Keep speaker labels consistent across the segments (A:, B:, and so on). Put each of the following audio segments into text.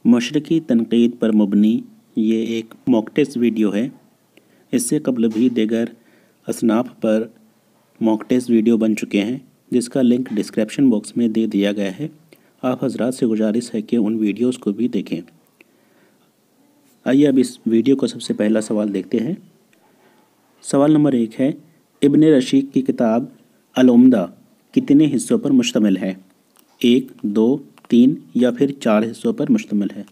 A: مشرقی تنقید پر مبنی یہ ایک موک ٹیسٹ ویڈیو ہے۔ اس سے قبل بھی دیگر اصناف پر موک ٹیسٹ ویڈیو بن چکے ہیں، جس کا لنک ڈسکرپشن باکس میں دے دیا گیا ہے۔ آپ حضرات سے گزارش ہے کہ ان ویڈیوز کو بھی دیکھیں۔ آئیے اب اس ویڈیو کا سب سے پہلا سوال دیکھتے ہیں۔ سوال نمبر 1 ہے، ابن رشید کی کتاب العمدہ کتنے حصوں پر مشتمل ہے؟ 1، 2، 3 یا پھر 4 حصوں پر مشتمل ہے؟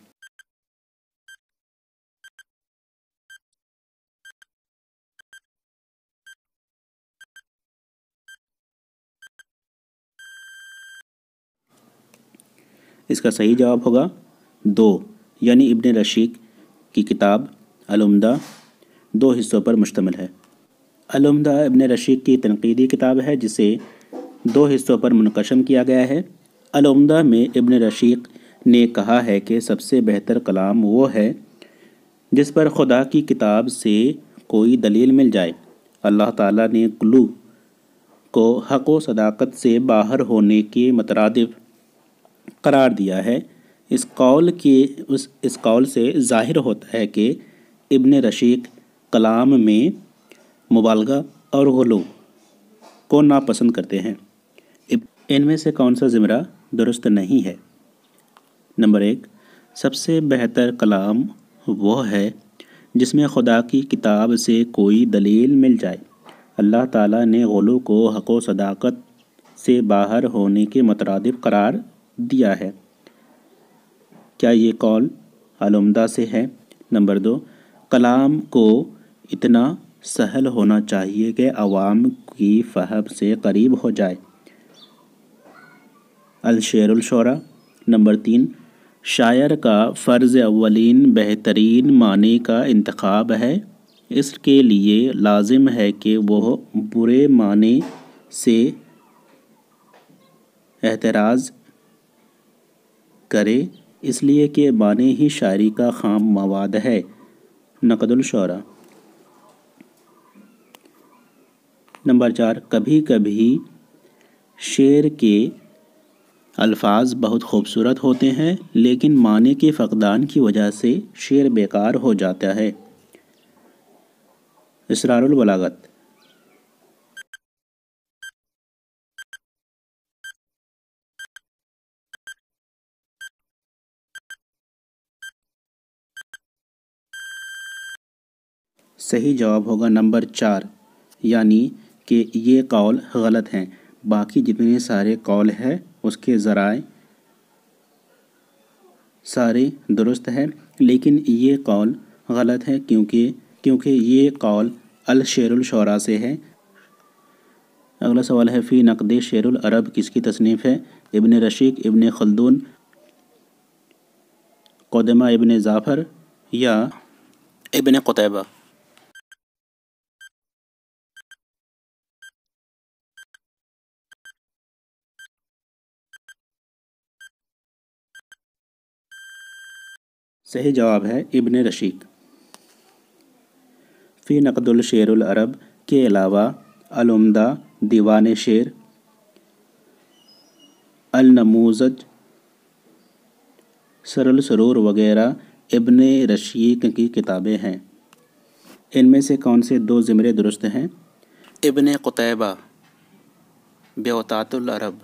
A: اس کا صحیح جواب ہوگا 2، یعنی ابن رشید کی کتاب العمدہ 2 حصوں پر مشتمل ہے۔ العمدہ ابن رشید کی تنقیدی کتاب ہے جسے 2 حصوں پر منقسم کیا گیا ہے۔ العمدہ میں ابن رشید نے کہا ہے کہ سب سے بہتر کلام وہ ہے جس پر خدا کی کتاب سے کوئی دلیل مل جائے۔ اللہ تعالیٰ نے غلو کو حق و صداقت سے باہر ہونے کے مترادف قرار دیا ہے۔ اس قول سے ظاہر ہوتا ہے کہ ابن رشید کلام میں مبالغہ اور غلو کو ناپسند کرتے ہیں۔ ان میں سے کون سا زمرہ درست نہیں ہے؟ نمبر 1، سب سے بہتر کلام وہ ہے جس میں خدا کی کتاب سے کوئی دلیل مل جائے۔ اللہ تعالیٰ نے غلو کو حق و صداقت سے باہر ہونے کے مترادف قرار دیا ہے۔ کیا یہ قول العمدہ سے ہے؟ نمبر 2، کلام کو اتنا سہل ہونا چاہیے کہ عوام کی فہم سے قریب ہو جائے۔ الشعر الشعراء۔ نمبر 3، شاعر کا فرض اولین بہترین معنی کا انتخاب ہے۔ اس کے لیے لازم ہے کہ وہ برے معنی سے احتراز کرے، اس لیے کہ معنی ہی شاعری کا خام مواد ہے۔ نقد الشعراء۔ نمبر 4، کبھی کبھی شعر کے الفاظ بہت خوبصورت ہوتے ہیں لیکن معنی کے فقدان کی وجہ سے شعر بیکار ہو جاتا ہے۔ اسرار البلاغت۔ صحیح جواب ہوگا نمبر 4، یعنی کہ یہ قول غلط ہیں۔ باقی جتنے سارے قول ہیں اس کے ذرائع سارے درست ہیں، لیکن یہ قول غلط ہے کیونکہ یہ قول الشعر الشعراء سے ہے۔ اگلا سوال ہے، فی نقد شعر العرب کس کی تصنیف ہے؟ ابن رشید، ابن خلدون، قدامہ ابن ظفر یا ابن قتیبہ؟ صحیح جواب ہے ابن رشید۔ فی نقد الشعر العرب کے علاوہ العمدہ، دیوان شعر، النموذج، سر السرور وغیرہ ابن رشید کی کتابیں ہیں۔ ان میں سے کون سے 2 زمرے درست ہیں؟ ابن قتیبہ بیوتات العرب،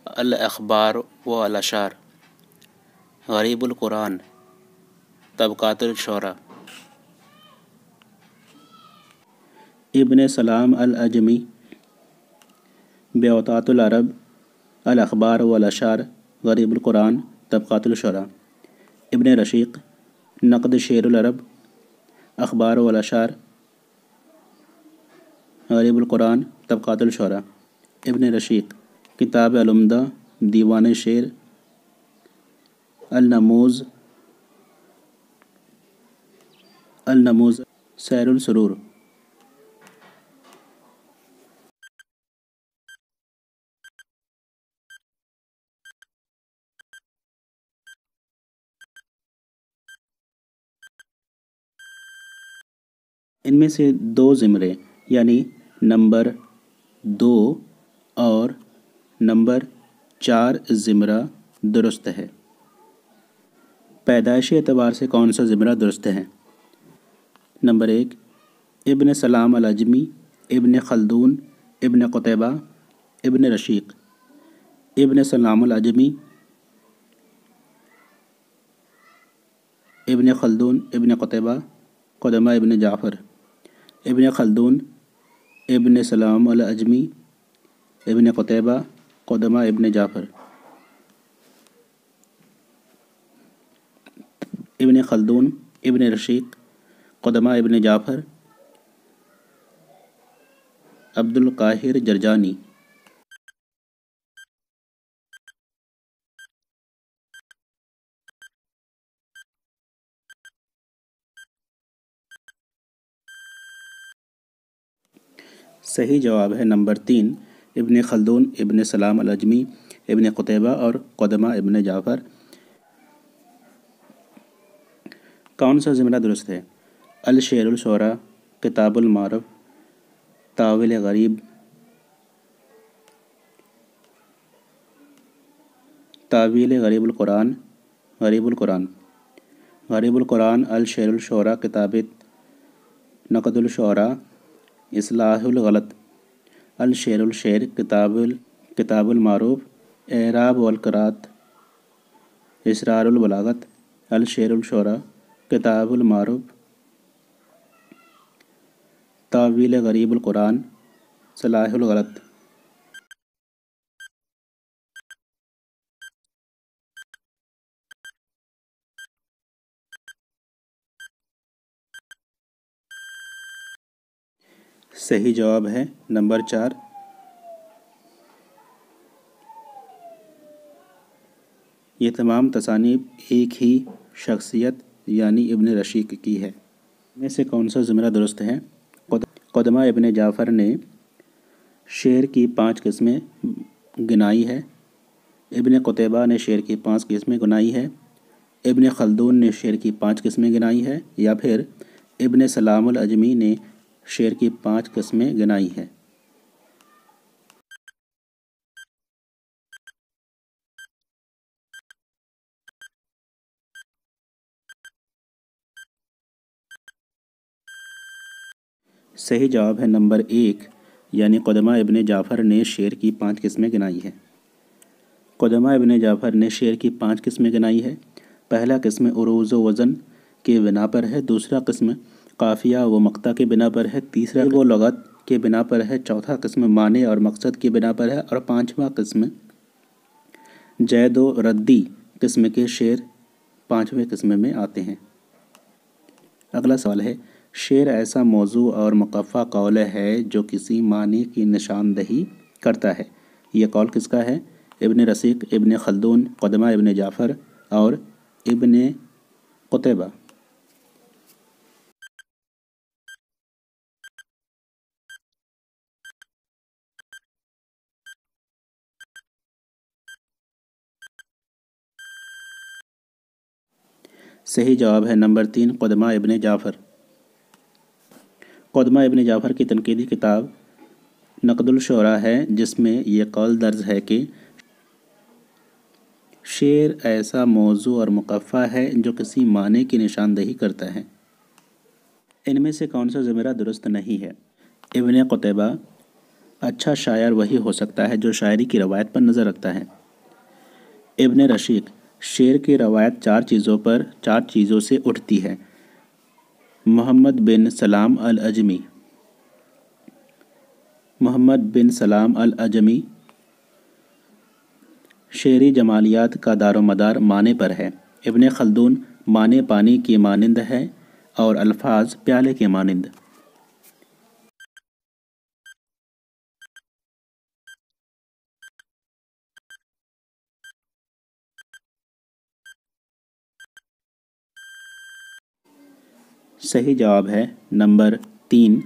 A: الاخبار و الاشعار، غریب القرآن، طبقات الشعراء۔ ابن سلام العجمی بیوتات العرب، الاخبار و الاشعار، غریب القرآن، طبقات الشعراء۔ ابن رشید نقد شعر العرب، اخبار و الاشعار، غریب القرآن، طبقات الشعراء۔ ابن رشید کتاب العمدہ، دیوان شعر، النموذج، سیر السرور۔ ان میں سے 2 زمرے یعنی نمبر 2 اور نمبر 4 زمرہ درست ہے؟ پیدائشی اعتبار سے کون سا زمرہ درست ہے؟ نمبر 1 ابن سلام العجمی، ابن خلدون، ابن قتیبہ، ابن رشیق۔ ابن سلام العجمی، ابن خلدون، ابن قتیبہ، قدمہ ابن جعفر۔ ابن خلدون، ابن سلام العجمی، ابن قتیبہ، قدمہ ابن جعفر۔ ابن خلدون، ابن رشیق، قدمہ ابن جعفر، عبد القاہر جرجانی۔ صحیح جواب ہے نمبر 3 ابن خلدون، ابن سلام العجمی، ابن قتیبہ اور قدمہ ابن جعفر۔ کون سا زمرہ درست ہے؟ الشعر الشعراء، کتاب المعارف، تاویل غریب، تاویل غریب القرآن، غریب القرآن۔ غریب القرآن، الشعر الشعراء، کتابت نقد الشعراء، اصلاح الغلط، الشعر الشعر، کتاب المعروف، اعراب والقراءت، اسرار البلاغت، الشعر الشعراء، کتاب المعروف، تاویل غریب القرآن، اصلاح الغلط۔ صحیح جواب ہے نمبر 4 یہ تمام تصانیف ایک ہی شخصیت یعنی ابن رشیق کی ہے۔ میں سے کون سا زمرہ درست ہے؟ قدمہ ابن جعفر نے شعر کی 5 قسمیں گنائی ہے۔ ابن قتیبہ نے شعر کی 5 قسمیں گنائی ہے۔ ابن خلدون نے شعر کی 5 قسمیں گنائی ہے، یا پھر ابن سلام العجمی نے شعر کی 5 قسمیں گنائی ہے۔ صحیح جواب ہے نمبر 1 یعنی قدمہ ابن جعفر نے شعر کی 5 قسمیں گنائی ہے۔ قدمہ ابن جعفر نے شعر کی 5 قسمیں گنائی ہے۔ پہلا قسم عروض و وزن کے بنا پر ہے، دوسرا قسم قافیہ و مقطع کے بنا پر ہے، تیسرا وہ لغت کے بنا پر ہے، چوتھا قسم معنی اور مقصد کے بنا پر ہے، اور پانچواں قسم جید و ردی قسم کے شعر 5ویں قسم میں آتے ہیں۔ اگلا سوال ہے، شعر ایسا موضوع اور مقفع قول ہے جو کسی معنی کی نشاندہی کرتا ہے، یہ قول کس کا ہے؟ ابن رشیق، ابن خلدون، قدمہ ابن جعفر اور ابن قتیبہ۔ صحیح جواب ہے نمبر 3 قدمہ ابن جعفر۔ قدمہ ابن جعفر کی تنقیدی کتاب نقد الشعراء ہے، جس میں یہ قول درج ہے کہ شعر ایسا موضوع اور مقفع ہے جو کسی معنی کی نشاندہی کرتا ہے۔ ان میں سے کون سا زمرہ درست نہیں ہے؟ ابن قتیبہ، اچھا شاعر وہی ہو سکتا ہے جو شاعری کی روایت پر نظر رکھتا ہے۔ ابن رشیق، شعر کی روایت 4 چیزوں سے اٹھتی ہے۔ محمد بن سلام العجمی، محمد بن سلام العجمی، شعری جمالیات کا دار و مدار معنی پر ہے۔ ابن خلدون، معنی پانی کی مانند ہے اور الفاظ پیالے کے مانند۔ صحیح جواب ہے نمبر 3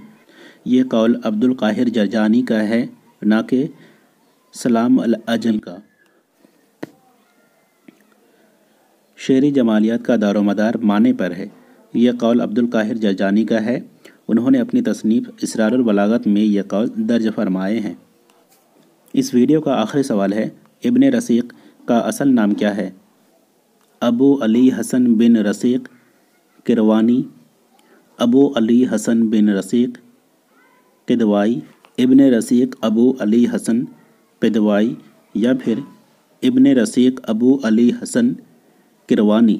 A: یہ قول عبد القاہر جرجانی کا ہے، نہ کہ سلام العجمی کا۔ شعری جمالیات کا دار و مدار معنی پر ہے، یہ قول عبد القاہر جرجانی کا ہے۔ انہوں نے اپنی تصنیف اسرار البلاغت میں یہ قول درج فرمائے ہیں۔ اس ویڈیو کا آخری سوال ہے، ابن رشیق کا اصل نام کیا ہے؟ ابو علی حسن بن رشیق کروانی، ابو علی حسن بن رشیق قدوائی، ابن رشیق ابو علی حسن قدوائی، یا پھر ابن رشیق ابو علی حسن کروانی؟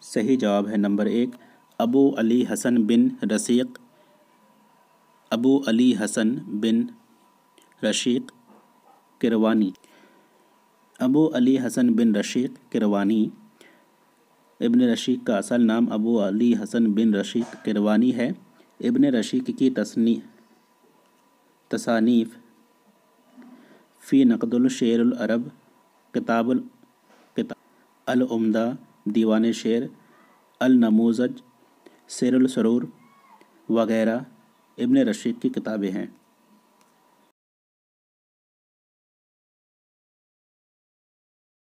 A: صحیح جواب ہے نمبر 1، ابو علی حسن بن رشیق، ابو علی حسن بن رشیق کروانی۔ ابو علی حسن بن رشیق کروانی ابن رشیق کا اصل نام ابو علی حسن بن رشیق کروانی ہے۔ ابن رشیق کی تصانیف فی نقد الشعر العرب، کتاب العمدہ، دیوان شعر، النموذج، سیر السرور وغیرہ ابن رشیق کی کتابیں ہیں۔